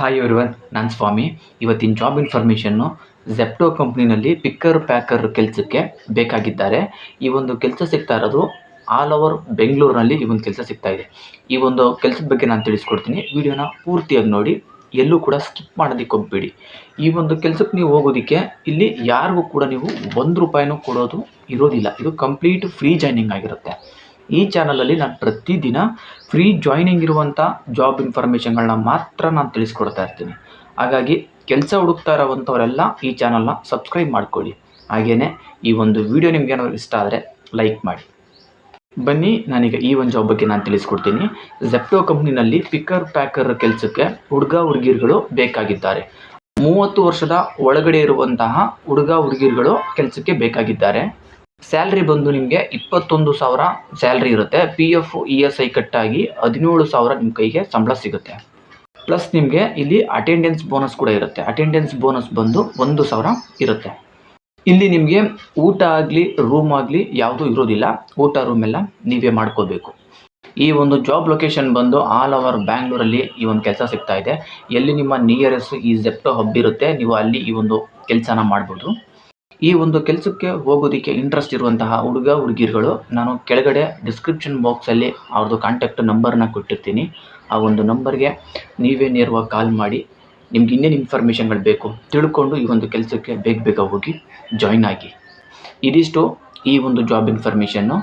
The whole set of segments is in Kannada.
ಹಾಯ್ ಎವ್ರಿವನ್, ನಾನು ಸ್ವಾಮಿ. ಇವತ್ತಿನ ಜಾಬ್ ಇನ್ಫಾರ್ಮೇಷನ್ನು ಝೆಪ್ಟೋ ಕಂಪ್ನಿನಲ್ಲಿ ಪಿಕ್ಕರ್ ಪ್ಯಾಕರ್ ಕೆಲಸಕ್ಕೆ ಬೇಕಾಗಿದ್ದಾರೆ. ಈ ಒಂದು ಕೆಲಸ ಸಿಗ್ತಾ ಇರೋದು ಆಲ್ ಓವರ್ ಬೆಂಗಳೂರಿನಲ್ಲಿ ಈ ಒಂದು ಕೆಲಸ ಸಿಗ್ತಾ ಇದೆ. ಈ ಒಂದು ಕೆಲಸದ ಬಗ್ಗೆ ನಾನು ತಿಳಿಸ್ಕೊಡ್ತೀನಿ. ವಿಡಿಯೋನ ಪೂರ್ತಿಯಾಗಿ ನೋಡಿ, ಎಲ್ಲೂ ಕೂಡ ಸ್ಕಿಪ್ ಮಾಡೋದಕ್ಕೆ ಹೋಗಬೇಡಿ. ಈ ಒಂದು ಕೆಲಸಕ್ಕೆ ನೀವು ಹೋಗೋದಕ್ಕೆ ಇಲ್ಲಿ ಯಾರಿಗೂ ಕೂಡ ನೀವು ₹1 ಕೊಡೋದು ಇರೋದಿಲ್ಲ. ಇದು ಕಂಪ್ಲೀಟ್ ಫ್ರೀ ಜಾಯ್ನಿಂಗ್ ಆಗಿರುತ್ತೆ. ಈ ಚಾನಲಲ್ಲಿ ನಾನು ಪ್ರತಿದಿನ ಫ್ರೀ ಜಾಯ್ನಿಂಗ್ ಇರುವಂಥ ಜಾಬ್ ಇನ್ಫಾರ್ಮೇಷನ್ಗಳನ್ನ ಮಾತ್ರ ನಾನು ತಿಳಿಸ್ಕೊಡ್ತಾ ಇರ್ತೀನಿ. ಹಾಗಾಗಿ ಕೆಲಸ ಹುಡುಕ್ತಾ ಇರೋವಂಥವರೆಲ್ಲ ಈ ಚಾನಲ್ನ ಸಬ್ಸ್ಕ್ರೈಬ್ ಮಾಡ್ಕೊಳ್ಳಿ. ಹಾಗೆಯೇ ಈ ಒಂದು ವಿಡಿಯೋ ನಿಮ್ಗೆ ಏನಾದ್ರು ಇಷ್ಟ ಆದರೆ ಲೈಕ್ ಮಾಡಿ. ಬನ್ನಿ, ನಾನೀಗ ಈ ಒಂದು ಜಾಬ್ ಬಗ್ಗೆ ನಾನು ತಿಳಿಸ್ಕೊಡ್ತೀನಿ. ಝೆಪ್ಟೋ ಕಂಪ್ನಿನಲ್ಲಿ ಪಿಕ್ಕರ್ ಪ್ಯಾಕರ್ ಕೆಲಸಕ್ಕೆ ಹುಡುಗಿಯರುಗಳು ಬೇಕಾಗಿದ್ದಾರೆ. 30 ವರ್ಷದ ಒಳಗಡೆ ಇರುವಂತಹ ಹುಡುಗಿಯರುಗಳು ಕೆಲಸಕ್ಕೆ ಬೇಕಾಗಿದ್ದಾರೆ. ಸ್ಯಾಲ್ರಿ ಬಂದು ನಿಮಗೆ 21,000 ಸ್ಯಾಲ್ರಿ ಇರುತ್ತೆ. PF ESI ಕಟ್ಟಾಗಿ 17,000 ನಿಮ್ಮ ಕೈಗೆ ಸಂಬಳ ಸಿಗುತ್ತೆ. ಪ್ಲಸ್ ನಿಮಗೆ ಇಲ್ಲಿ ಅಟೆಂಡೆನ್ಸ್ ಬೋನಸ್ ಕೂಡ ಇರುತ್ತೆ. ಅಟೆಂಡೆನ್ಸ್ ಬೋನಸ್ ಬಂದು 1,000 ಇರುತ್ತೆ. ಇಲ್ಲಿ ನಿಮಗೆ ಊಟ ಆಗಲಿ ರೂಮ್ ಆಗಲಿ ಯಾವುದೂ ಇರೋದಿಲ್ಲ. ಊಟ ರೂಮ್ ಎಲ್ಲ ನೀವೇ ಮಾಡ್ಕೋಬೇಕು. ಈ ಒಂದು ಜಾಬ್ ಲೊಕೇಶನ್ ಬಂದು ಆಲ್ ಓವರ್ ಬ್ಯಾಂಗ್ಳೂರಲ್ಲಿ ಈ ಒಂದು ಕೆಲಸ ಸಿಗ್ತಾ ಇದೆ. ಎಲ್ಲಿ ನಿಮ್ಮ ನಿಯರೆಸ್ಟ್ ಈ ಝೆಪ್ಟೋ ಹಬ್ ಇರುತ್ತೆ, ನೀವು ಅಲ್ಲಿ ಈ ಒಂದು ಕೆಲಸನ ಮಾಡ್ಬೋದು. ಈ ಒಂದು ಕೆಲಸಕ್ಕೆ ಹೋಗೋದಕ್ಕೆ ಇಂಟ್ರೆಸ್ಟ್ ಇರುವಂತಹ ಹುಡುಗಿಯರುಗಳು ನಾನು ಕೆಳಗಡೆ ಡಿಸ್ಕ್ರಿಪ್ಷನ್ ಬಾಕ್ಸಲ್ಲಿ ಅವ್ರದ್ದು ಕಾಂಟ್ಯಾಕ್ಟ್ ನಂಬರ್ನ ಕೊಟ್ಟಿರ್ತೀನಿ. ಆ ಒಂದು ನಂಬರ್ಗೆ ನೀವೇ ನೇರವಾಗಿ ಕಾಲ್ ಮಾಡಿ ನಿಮ್ಗೆ ಇನ್ನೇನು ಇನ್ಫಾರ್ಮೇಷನ್ಗಳು ಬೇಕು ತಿಳ್ಕೊಂಡು ಈ ಒಂದು ಕೆಲಸಕ್ಕೆ ಬೇಗ ಹೋಗಿ ಜಾಯ್ನ್ ಆಗಿ. ಇದಿಷ್ಟು ಈ ಒಂದು ಜಾಬ್ ಇನ್ಫಾರ್ಮೇಷನ್ನು.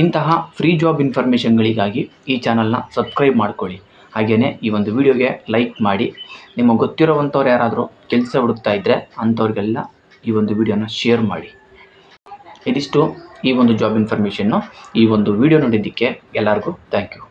ಇಂತಹ ಫ್ರೀ ಜಾಬ್ ಇನ್ಫಾರ್ಮೇಷನ್ಗಳಿಗಾಗಿ ಈ ಚಾನಲ್ನ ಸಬ್ಸ್ಕ್ರೈಬ್ ಮಾಡ್ಕೊಳ್ಳಿ. ಹಾಗೆಯೇ ಈ ಒಂದು ವಿಡಿಯೋಗೆ ಲೈಕ್ ಮಾಡಿ. ನಿಮಗೆ ಗೊತ್ತಿರೋವಂಥವ್ರು ಯಾರಾದರೂ ಕೆಲಸ ಹುಡುಕ್ತಾ ಇದ್ದರೆ ಅಂಥವ್ರಿಗೆಲ್ಲ ಈ ಒಂದು ವಿಡಿಯೋನ ಶೇರ್ ಮಾಡಿ. ಇದಿಷ್ಟು ಈ ಒಂದು ಜಾಬ್ ಇನ್ಫಾರ್ಮೇಷನ್ನು. ಈ ಒಂದು ವಿಡಿಯೋ ನೋಡಿದ್ದಕ್ಕೆ ಎಲ್ಲರಿಗೂ ಥ್ಯಾಂಕ್ ಯು.